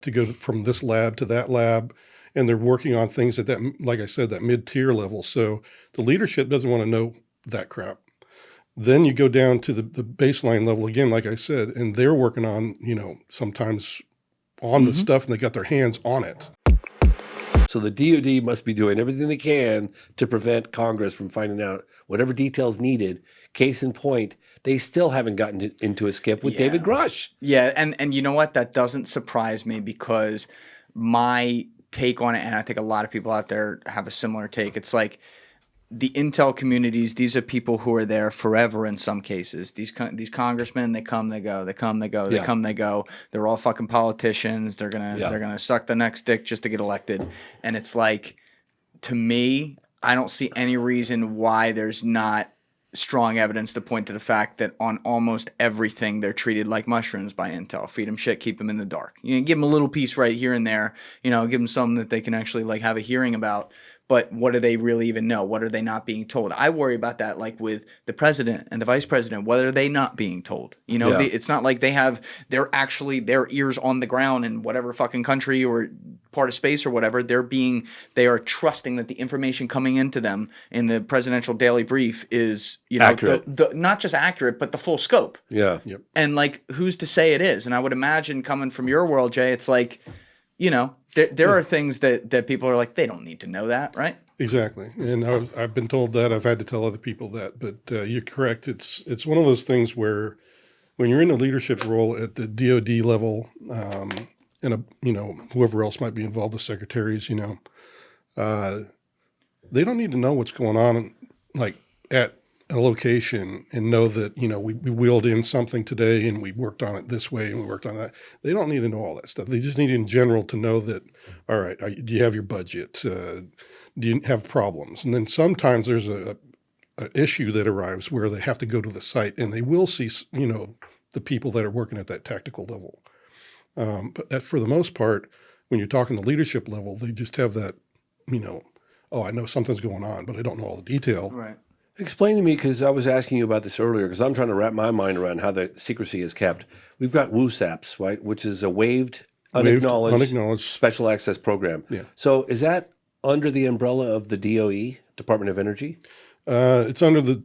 to go from this lab to that lab, and they're working on things at that, like I said, that mid-tier level. So the leadership doesn't want to know that crap. Then you go down to the baseline level again, like I said, and they're working on, sometimes on the stuff, and they got their hands on it. So the DOD must be doing everything they can to prevent Congress from finding out whatever details needed. Case in point, they still haven't gotten into a skip with David Grush. Yeah, and you know what? That doesn't surprise me, because my take on it, and I think a lot of people out there have a similar take, it's like the intel communities, these are people who are there forever in some cases. These congressmen, they come, they go, they come, they go, they come, they go. They're all fucking politicians. They're gonna suck the next dick just to get elected. And it's like, to me, I don't see any reason why there's not strong evidence to point to the fact that on almost everything they're treated like mushrooms by intel. Feed them shit, keep them in the dark. Give them a little piece right here and there. Give them something that they can actually like have a hearing about. But what do they really even know? What are they not being told? I worry about that, like with the president and the vice president. What are they not being told? It's not like they're actually their ears on the ground in whatever fucking country or part of space or whatever. They are trusting that the information coming into them in the presidential daily brief is accurate. Not just accurate, but the full scope. Yeah. Yep. And like, who's to say it is? And I would imagine, coming from your world, Jay, it's like, there are things that people are like, they don't need to know that, right? Exactly. And I've been told that. I've had to tell other people that. But you're correct. It's one of those things where when you're in a leadership role at the DOD level, and whoever else might be involved, the secretaries, they don't need to know what's going on, like at a location, and know that, we wheeled in something today and we worked on it this way and we worked on that. They don't need to know all that stuff. They just need in general to know that, all right, do you have your budget? Do you have problems? And then sometimes there's a issue that arrives where they have to go to the site, and they will see, the people that are working at that tactical level. But for the most part, when you're talking the leadership level, they just have that, I know something's going on, but I don't know all the detail. Right. Explain to me, because I was asking you about this earlier, because I'm trying to wrap my mind around how the secrecy is kept. We've got WUSAPs, right, which is a waived, unacknowledged special access program. Yeah. So is that under the umbrella of the DOE, Department of Energy? It's under the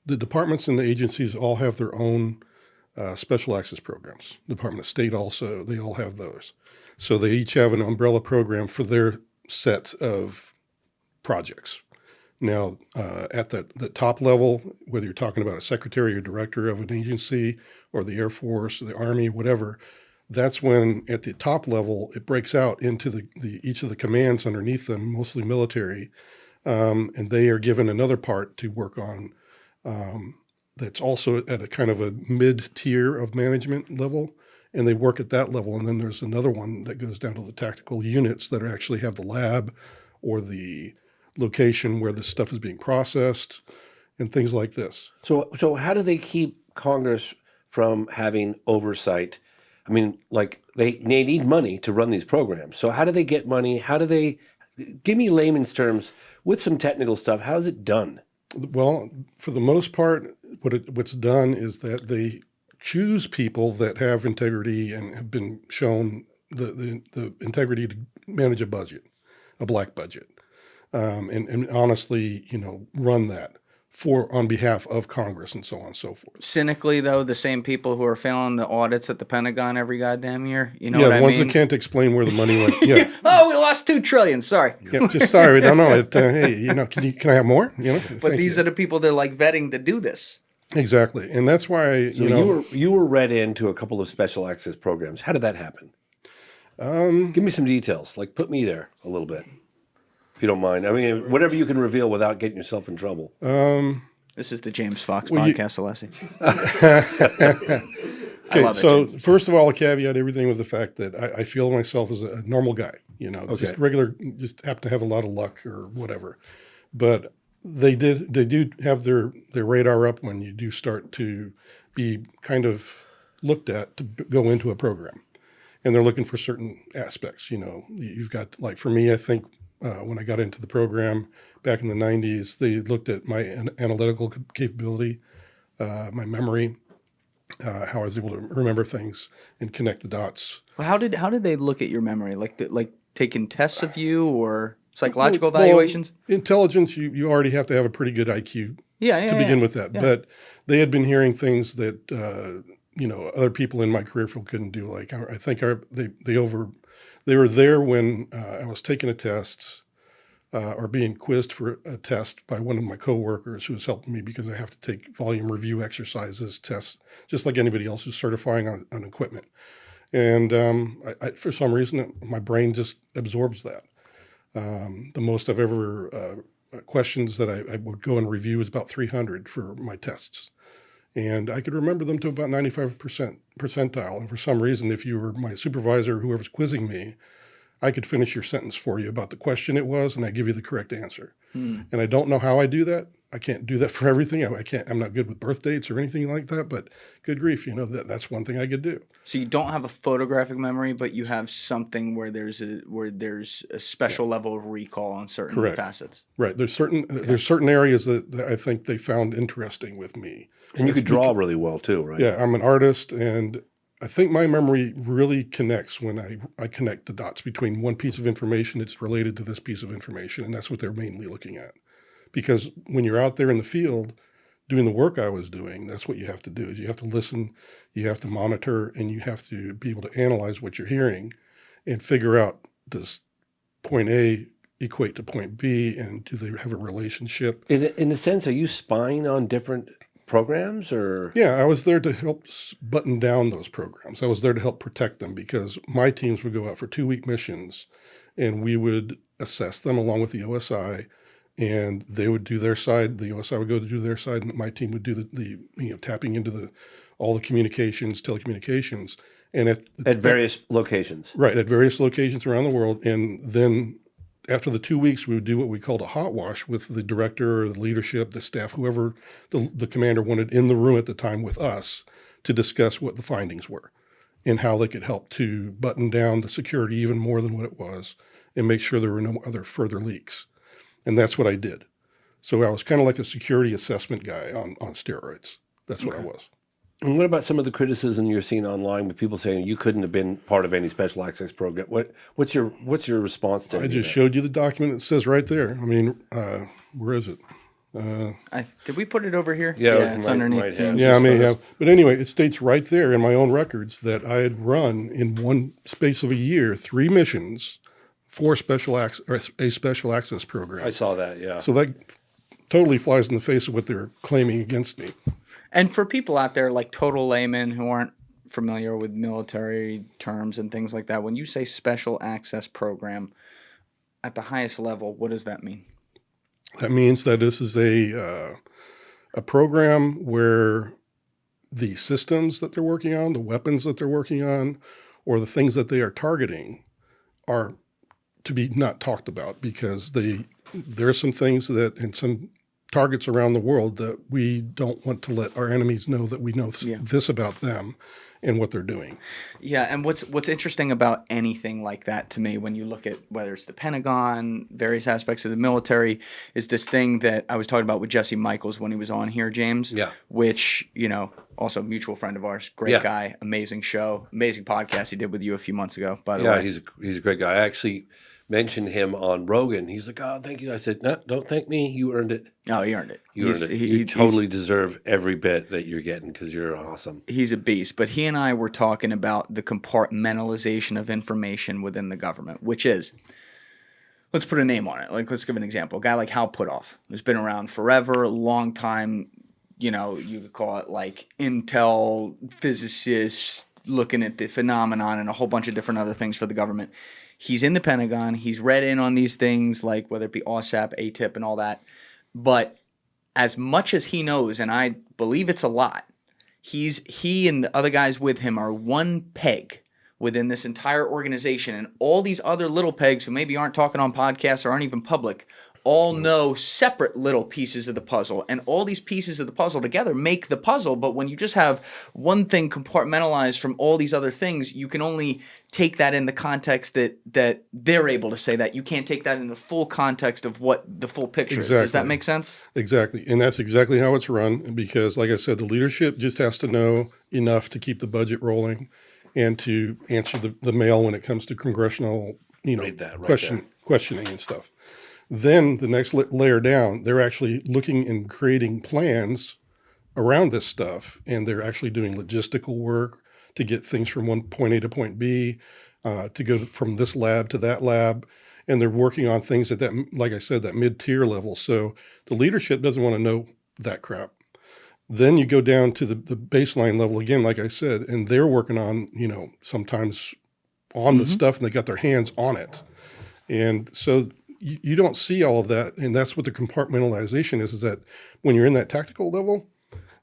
departments and the agencies all have their own special access programs. Department of State also, they all have those. So they each have an umbrella program for their set of projects. Now, at the top level, whether you're talking about a secretary or director of an agency or the Air Force or the Army, whatever, that's when at the top level, it breaks out into the each of the commands underneath them, mostly military, and they are given another part to work on that's also at a kind of a mid-tier of management level, and they work at that level. And then there's another one that goes down to the tactical units that actually have the lab or the location where the stuff is being processed and things like this. So how do they keep Congress from having oversight? I mean, like they need money to run these programs. So how do they get money? How do they, give me layman's terms with some technical stuff. How's it done? Well, for the most part, what's done is that they choose people that have integrity and have been shown the integrity to manage a budget, a black budget. And honestly, run that on behalf of Congress and so on and so forth. Cynically, though, the same people who are failing the audits at the Pentagon every goddamn year. What I mean? Yeah, the ones that can't explain where the money went. Yeah. Oh, we lost $2 trillion. Sorry. Yeah, just sorry. No. Hey, can I have more? But these are the people they're like vetting to do this. Exactly, and that's why you were read into a couple of special access programs. How did that happen? Give me some details. Like, put me there a little bit, if you don't mind. I mean, whatever you can reveal without getting yourself in trouble. This is the James Fox podcast, Alessi. Okay, so first of all, I caveat everything with the fact that I feel myself as a normal guy, just regular, just happen to have a lot of luck or whatever. But they do have their radar up when you do start to be kind of looked at to go into a program. And they're looking for certain aspects. You've got, like for me, I think when I got into the program back in the 90s, they looked at my analytical capability, my memory, how I was able to remember things and connect the dots. Well, how did they look at your memory? Like taking tests of you or psychological Well, evaluations? intelligence, you already have to have a pretty good IQ Yeah, to begin with that. Yeah. But they had been hearing things that other people in my career field couldn't do. Like I think they were there when I was taking a test or being quizzed for a test by one of my coworkers who was helping me because I have to take volume review exercises, tests, just like anybody else who's certifying on equipment. And I, for some reason, my brain just absorbs that. The most I've ever questions that I would go and review is about 300 for my tests. And I could remember them to about 95% percentile. And for some reason, if you were my supervisor, whoever's quizzing me, I could finish your sentence for you about the question it was, and I'd give you the correct answer. And I don't know how I do that. I can't do that for everything. I'm not good with birth dates or anything like that, but good grief, that's one thing I could do. So you don't have a photographic memory, but you have something where there's a special level of recall on certain Correct. facets. Right. There's certain areas that I think they found interesting with me. And you could draw really well too, right? Yeah, I'm an artist, and I think my memory really connects when I connect the dots between one piece of information that's related to this piece of information, and that's what they're mainly looking at. Because when you're out there in the field doing the work I was doing, that's what you have to do, is you have to listen, you have to monitor, and you have to be able to analyze what you're hearing and figure out, does point A equate to point B, and do they have a relationship? In a sense, are you spying on different programs or? Yeah, I was there to help button down those programs. I was there to help protect them because my teams would go out for 2-week missions and we would assess them along with the OSI, and they would do their side. The OSI would go to do their side, and my team would do the tapping into all the communications, telecommunications, and at various locations. Right, at various locations around the world. And then after the 2 weeks, we would do what we called a hot wash with the director or the leadership, the staff, whoever the commander wanted in the room at the time with us to discuss what the findings were and how they could help to button down the security even more than what it was and make sure there were no other further leaks. And that's what I did. So I was kind of like a security assessment guy on steroids. That's what I was. And what about some of the criticism you're seeing online with people saying you couldn't have been part of any special access program? What's your response to I just showed you the document. It says right there. I mean, where is it? Did we put it over here? Yeah, It's right- underneath. right hand. Yeah, I may have. But anyway, it states right there in my own records that I had run in one space of a year 3 missions for a special access program. I saw that, yeah. So that totally flies in the face of what they're claiming against me. And for people out there like total laymen who aren't familiar with military terms and things like that, when you say special access program at the highest level, what does that mean? That means that this is a program where the systems that they're working on, the weapons that they're working on, or the things that they are targeting are to be not talked about, because there are some things that, and some targets around the world that we don't want to let our enemies know that we know this about them and what they're doing. Yeah, and what's interesting about anything like that to me, when you look at whether it's the Pentagon, various aspects of the military, is this thing that I was talking about with Jesse Michaels when he was on here, James. Yeah. Which, also a mutual friend of ours, great guy, amazing show, amazing podcast he did with you a few months ago, by the way. Yeah, he's a great guy. I actually mentioned him on Rogan. He's like, "Oh, thank you." I said, "No, don't thank me. You earned it. Oh, he earned it. You earned it. You totally deserve every bit that you're getting because you're awesome." He's a beast. But he and I were talking about the compartmentalization of information within the government, which is, let's put a name on it. Like, let's give an example. A guy like Hal Puthoff, who's been around forever, a long time, you could call it like intel physicist, looking at the phenomenon and a whole bunch of different other things for the government. He's in the Pentagon. He's read in on these things, like whether it be OSAP, ATIP, and all that. But as much as he knows, and I believe it's a lot, he and the other guys with him are one peg within this entire organization. And all these other little pegs who maybe aren't talking on podcasts or aren't even public all know separate little pieces of the puzzle. And all these pieces of the puzzle together make the puzzle. But when you just have one thing compartmentalized from all these other things, you can only take that in the context that they're able to say that. You can't take that in the full context of what the full picture is. Does that make sense? Exactly. And that's exactly how it's run, because like I said, the leadership just has to know enough to keep the budget rolling and to answer the mail when it comes to congressional, Read that right questioning and stuff. Then the next layer down, they're actually looking and creating plans around this stuff, and they're actually doing logistical work to get things from one point A to point B, to go from this lab to that lab. And they're working on things at that, like I said, that mid-tier level. So the leadership doesn't want to know that crap. Then you go down to the baseline level again, like I said, and they're working on, sometimes on the stuff, and they got their hands on it. And so you don't see all of that. And that's what the compartmentalization is that when you're in that tactical level,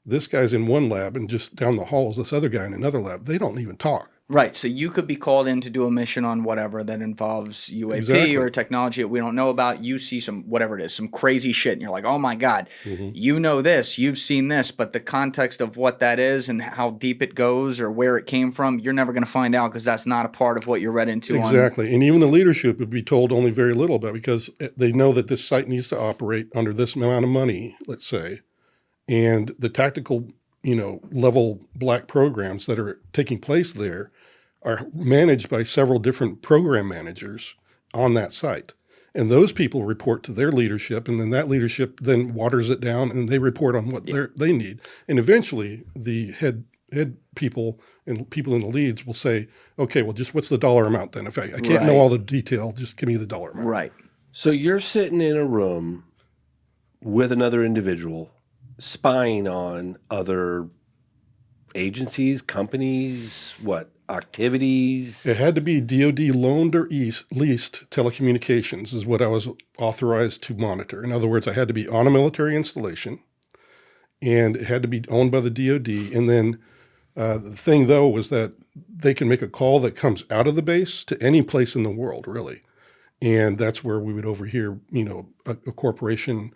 this guy's in one lab and just down the hall is this other guy in another lab. They don't even talk. Right. So you could be called in to do a mission on whatever that involves UAP Exactly. or technology that we don't know about. You see some, whatever it is, some crazy shit, and you're like, oh my God, you know this, you've seen this, but the context of what that is and how deep it goes or where it came from, you're never going to find out because that's not a part of what you're read into. Exactly. And even the leadership would be told only very little about it because they know that this site needs to operate under this amount of money, let's say. And the tactical, level black programs that are taking place there are managed by several different program managers on that site. And those people report to their leadership, and then that leadership then waters it down, and they report on what they need. And eventually the head people and people in the leads will say, okay, well, just what's the dollar amount then? If I can't know all the detail, just give me the dollar amount. Right. So you're sitting in a room with another individual spying on other agencies, companies, activities? It had to be DoD loaned or leased telecommunications is what I was authorized to monitor. In other words, I had to be on a military installation, and it had to be owned by the DoD. And then the thing, though, was that they can make a call that comes out of the base to any place in the world, really. And that's where we would overhear, a corporation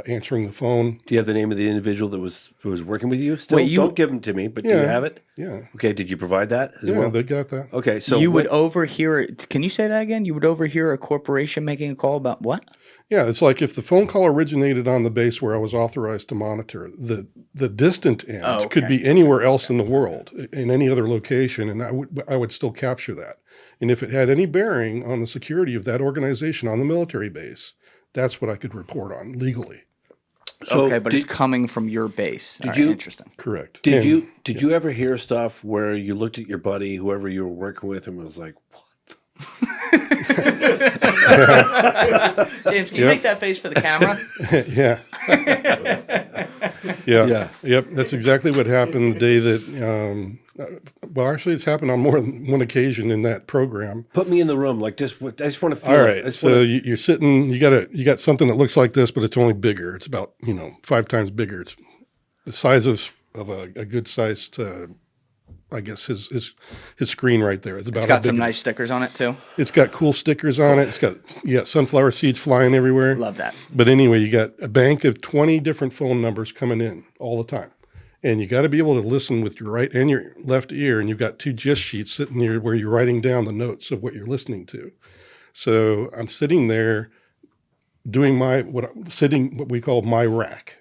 answering the phone. Do you have the name of the individual who was working with you? Still, Wait, don't give them to me, but do you have it? Yeah. Okay, did you provide that as Yeah, well? they got that. Okay, so you would overhear it. Can you say that again? You would overhear a corporation making a call about what? Yeah, it's like if the phone call originated on the base where I was authorized to monitor, the distant end could be anywhere else in the world, in any other location, and I would still capture that. And if it had any bearing on the security of that organization on the military base, that's what I could report on legally. So okay, but it's coming from your base. Did All right, you- Interesting. Correct. Did And- you ever hear stuff where you looked at your buddy, whoever you were working with, and was like, James, can you make that face for the camera? Yeah. Yeah. Yep. That's exactly what happened the day that, well, actually, it's happened on more than one occasion in that program. put me in the room, like just, I just want to feel All it. I right. just So wanna- you're sitting, you got something that looks like this, but it's only bigger. It's about, 5 times bigger. It's the size of a good sized, I guess his screen right there. It's about It's how got some big nice stickers on it too. It's got cool stickers on it. It's got sunflower seeds flying everywhere. Love that. But anyway, you got a bank of 20 different phone numbers coming in all the time. And you got to be able to listen with your right and your left ear. And you've got 2 gist sheets sitting there where you're writing down the notes of what you're listening to. So I'm sitting there doing what we call my rack.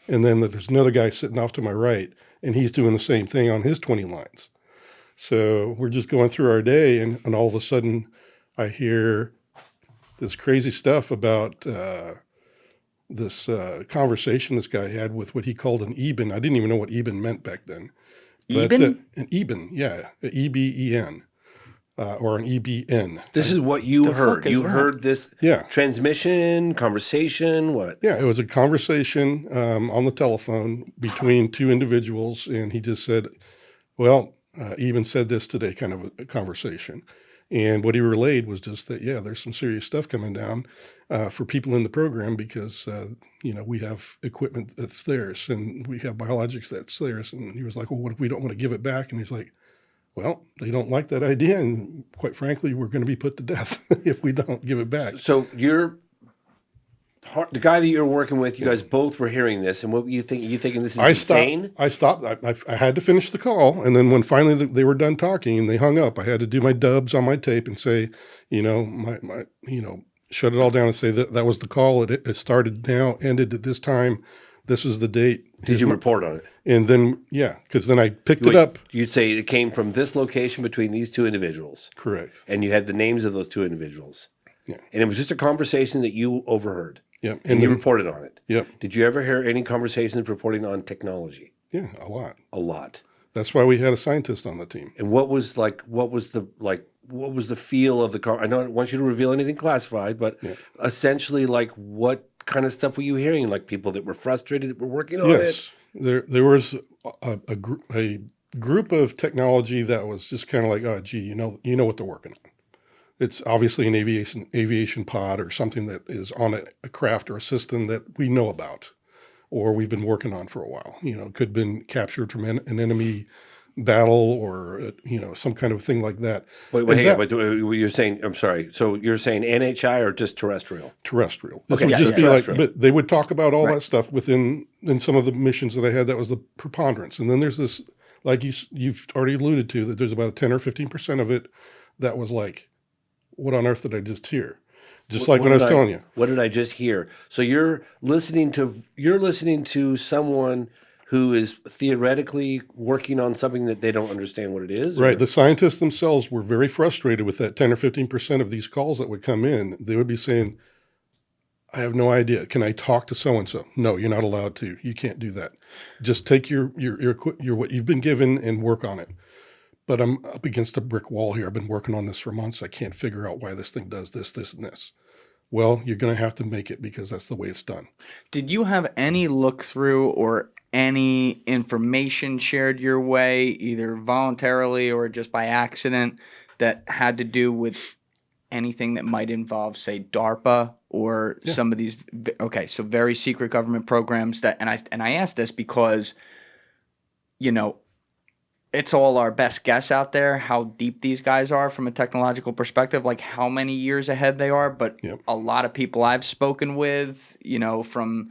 And then there's another guy sitting off to my right, and he's doing the same thing on his 20 lines. So we're just going through our day, and all of a sudden I hear this crazy stuff about this conversation this guy had with what he called an EBEN. I didn't even know what EBEN meant back then. But, EBEN? An EBEN, yeah, EBEN, or an EBN. this is what you heard. fuck is You that? heard this Yeah. transmission, conversation, what? Yeah, it was a conversation on the telephone between 2 individuals, and he just said, well, Eben said this today, kind of a conversation. And what he relayed was just that, there's some serious stuff coming down for people in the program because, we have equipment that's theirs and we have biologics that's theirs. And he was like, well, what if we don't want to give it back? And he's like, well, they don't like that idea. And quite frankly, we're going to be put to death if we don't give it back. So the guy that you're working with, you guys both were hearing this, and what you think? You thinking this is insane? I stopped. I had to finish the call, and then when finally they were done talking and they hung up, I had to do my dubs on my tape and say, shut it all down and say that was the call. It started now, ended at this time. This is the date. Did you report on it? And then, yeah, because then I picked it up. You'd say it came from this location between these two individuals. Correct. And you had the names of those two individuals. Yeah. And it was just a conversation that you overheard. Yep. And you then, reported on it. Yep. Did you ever hear any conversations reporting on technology? Yeah, a lot. A lot. That's why we had a scientist on the team. And what was the feel of the I don't want you to reveal anything classified, but essentially, like, what kind of stuff were you hearing? Like people that were frustrated that were working on it? Yes. There was a group of technology that was just kind of like, oh, gee, you know what they're working on. It's obviously an aviation pod or something that is on a craft or a system that we know about, or we've been working on for a while. You know, could have been captured from an enemy battle or, some kind of thing like that. Wait, you're saying, I'm sorry. So you're saying NHI or just terrestrial? Terrestrial. This Okay, would just be terrestrial. like, but they would talk about all that stuff in some of the missions that I had. That was the preponderance. And then there's this, like you've already alluded to, that there's about a 10 or 15% of it that was like, what on earth did I just hear? Just like what I was telling you. What did I just hear? So you're listening to someone who is theoretically working on something that they don't understand what it is? Right. The scientists themselves were very frustrated with that 10 or 15% of these calls that would come in. They would be saying, I have no idea. Can I talk to so-and-so? No, you're not allowed to. You can't do that. Just take your what you've been given and work on it. But I'm up against a brick wall here. I've been working on this for months. I can't figure out why this thing does this, this, and this. Well, you're going to have to make it because that's the way it's done. Did you have any look through or any information shared your way, either voluntarily or just by accident, that had to do with anything that might involve, say, DARPA or some of these? Okay, so very secret government programs that, and I asked this because, it's all our best guess out there how deep these guys are from a technological perspective, like how many years ahead they are. But a lot of people I've spoken with, from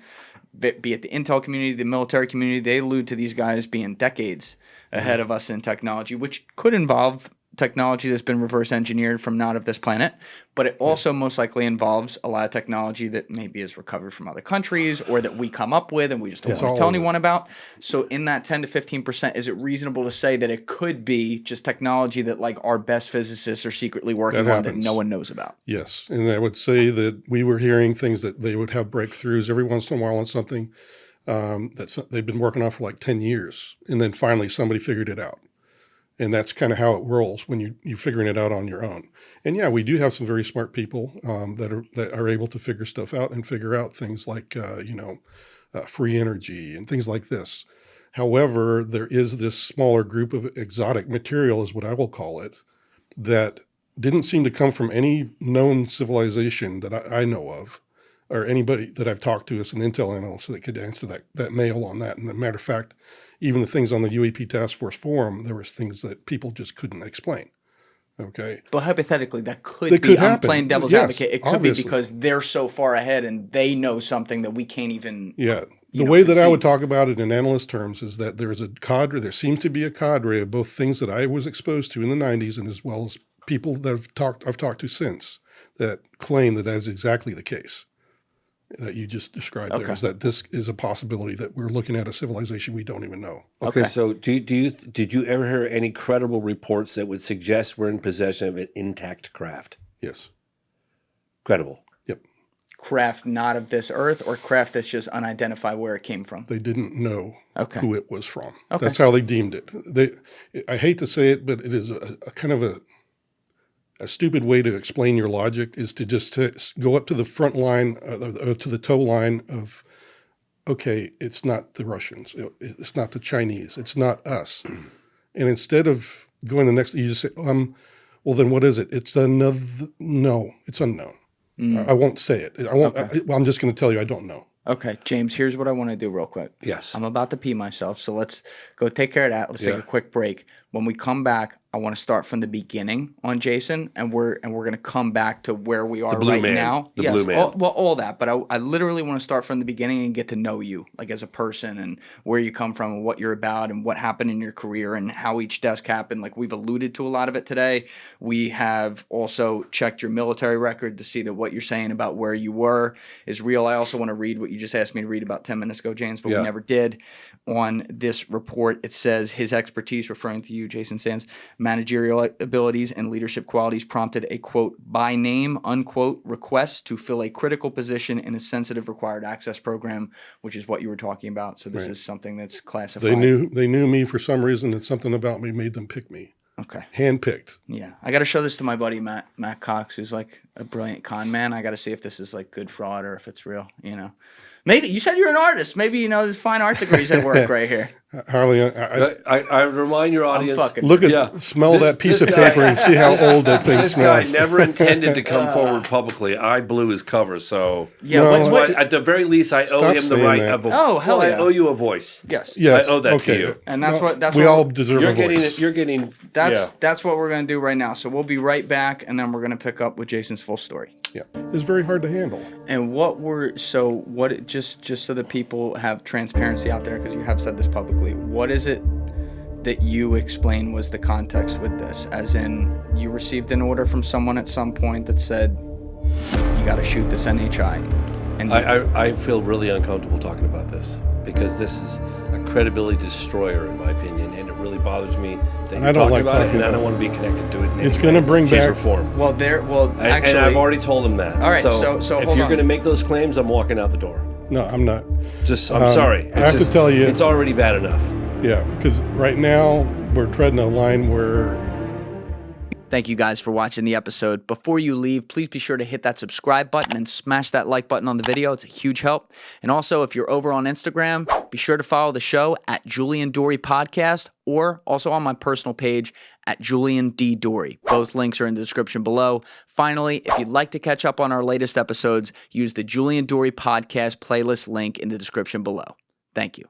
be it the intel community, the military community, they allude to these guys being decades ahead of us in technology, which could involve technology that's been reverse engineered from not of this planet, but it also most likely involves a lot of technology that maybe is recovered from other countries or that we come up with and we just don't want to tell anyone about. So in that 10 to 15%, is it reasonable to say that it could be just technology that like our best physicists are secretly working on that no one knows about? Yes. And I would say that we were hearing things that they would have breakthroughs every once in a while on something that they've been working on for like 10 years. And then finally somebody figured it out. And that's kind of how it rolls when you're figuring it out on your own. And yeah, we do have some very smart people that are able to figure stuff out and figure out things like free energy and things like this. However, there is this smaller group of exotic material, is what I will call it, that didn't seem to come from any known civilization that I know of, or anybody that I've talked to as an intel analyst that could answer that mail on that. And as a matter of fact, even the things on the UAP Task Force forum, there was things that people just couldn't explain. Okay. But hypothetically, that could be, I'm playing devil's advocate. It could obviously be because they're so far ahead and they know something that we can't even. Yeah. The way that I would talk about it in analyst terms is that there seems to be a cadre of both things that I was exposed to in the 90s and as well as people that I've talked to since that claim that is exactly the case that you just described. There is that this is a possibility that we're looking at a civilization we don't even know. Okay. So did you ever hear any credible reports that would suggest we're in possession of an intact craft? Yes. Credible. Yep. Craft not of this earth, or craft that's just unidentified where it came from? They didn't know who it was from. Okay. That's how they deemed it. I hate to say it, but it is a kind of a stupid way to explain your logic is to just go up to the front line, to the toe line of, okay, it's not the Russians, it's not the Chinese, it's not us. And instead of going the next, you just say, well, then what is it? It's another, no, it's unknown. I won't say it. I won't, I'm just going to tell you I don't know. Okay, James, here's what I want to do real quick. Yes. I'm about to pee myself, so let's go take care of that. Let's take a quick break. When we come back, I want to start from the beginning on Jason, and we're going to come back to where we are blue right man. now. The blue man. All that, but I literally want to start from the beginning and get to know you, like as a person, and where you come from, and what you're about, and what happened in your career, and how each desk happened. Like we've alluded to a lot of it today. We have also checked your military record to see that what you're saying about where you were is real. I also want to read what you just asked me to read about 10 minutes ago, James, but we never did. On this report, it says his expertise, referring to you, Jason Sands, managerial abilities and leadership qualities prompted a, quote, by name, unquote, request to fill a critical position in a sensitive required access program, which is what you were talking about. So this is something that's classified. They knew me for some reason, and something about me made them pick me. Okay. Handpicked. Yeah. I got to show this to my buddy, Matt Cox, who's like a brilliant con man. I got to see if this is like good fraud or if it's real, you know. Maybe you said you're an artist. Maybe, you know, there's fine art degrees at work right here. Harley, I remind your audience. Look at, smell that piece of paper and see how old that thing This smells. guy never intended to come forward publicly. I blew his cover, so Yeah. No, but at the very least, I owe him the saying right that. of a. Oh, hell well, yeah. I owe you a voice. Yes. Yes, I owe that okay. to you. And that's what we all deserve You're a voice. getting. That's what we're going to do right now. So we'll be right back, and then we're going to pick up with Jason's full story. Yeah, it's very hard to handle. And just so that people have transparency out there, because you have said this publicly, what is it that you explain was the context with this? As in, you received an order from someone at some point that said, you got to shoot this NHI. And I feel really uncomfortable talking about this because this is a credibility destroyer, in my opinion, and it really bothers me that And you're I don't talking like about it, talking and I don't about want to be connected to it. In It's any going to way, bring shape, back. or form. well, actually, And I've already told him that. All right, so if hold you're on. going to make those claims, I'm walking out the door. No, I'm not. I'm sorry. I have to tell you- it's already bad enough. Yeah, because right now we're treading a line where Thank you guys for watching the episode. Before you leave, please be sure to hit that subscribe button and smash that like button on the video. It's a huge help. And also, if you're over on Instagram, be sure to follow the show at Julian Dorey Podcast, or also on my personal page at Julian D. Dorey. Both links are in the description below. Finally, if you'd like to catch up on our latest episodes, use the Julian Dorey Podcast playlist link in the description below. Thank you.